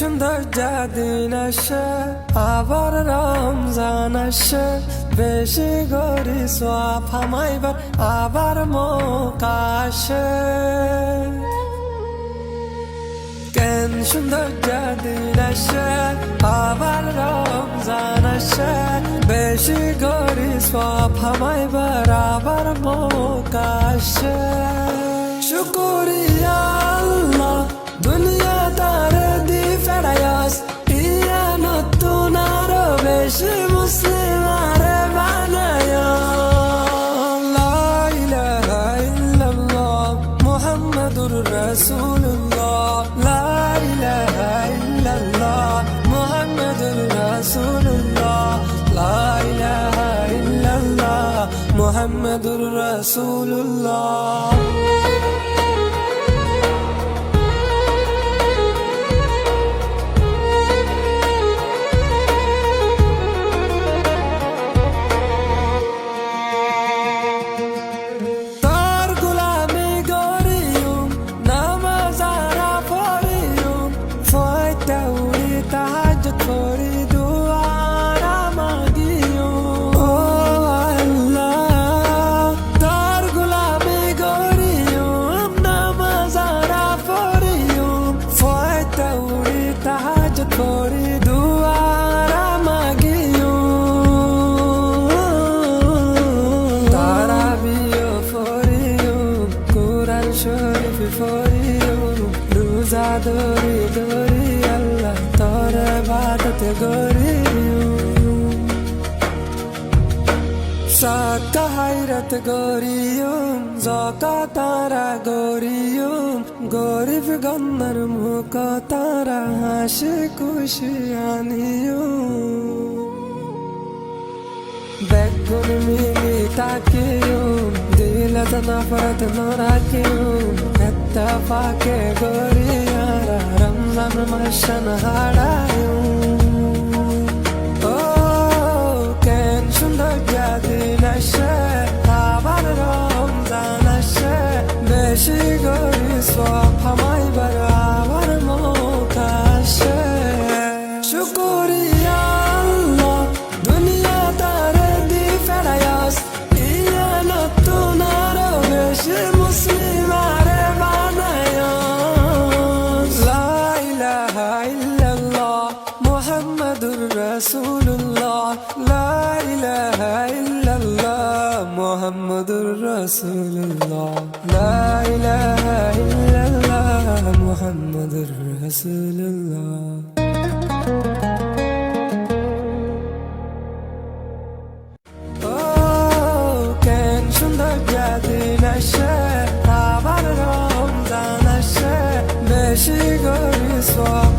সুন্দর দিন আসে আবার রমজান আসে বেশি গরি সোয়াব হামাইবার আবার মৌকা আসে কেন সুন্দর দিন আসে আবার রমজান আসে বেশি গরি সোয়াব হামাইবার আবার মৌকা আসে শুকরিয়া আল্লাহ দুনিয়া তারে দি ফেরায়াস ইয়া নতুন আরো বেশি মুসলিম আরে বানায় লা ইলাহা ইল্লাল্লাহ মুহাম্মাদুর রাসূলুল্লাহ লা ইলাহা ইল্লাল্লাহ মুহাম্মাদুর রাসূলুল্লাহ লা ইলাহা ইল্লাল্লাহ মুহাম্মাদুর রাসূলুল্লাহ Dori dori Allah tore badat goriyum Sakta hayrat goriyum Zaka tara goriyum Gorif gannar muka tara hashi kushi aniyum Begun mili takiyum Dilat nafrat norakiyum Ettafake goriyara Ramzan mashan harayum Oh, ken shundar jadin ashe Abar Ramzan ashe Beshi gori swap hamay bar abar mauka ashe Shukriya Allah Duniya tare di ferayas Iya notun aro beshi muslim are banaya La ilaha illallah Muhammadur Rasulullah La ilaha illallah Muhammadur Rasulullah La ilaha illallah Muhammadur Rasulullah দিন আসে আবার রমজান আসে বেশি গরি সওয়াব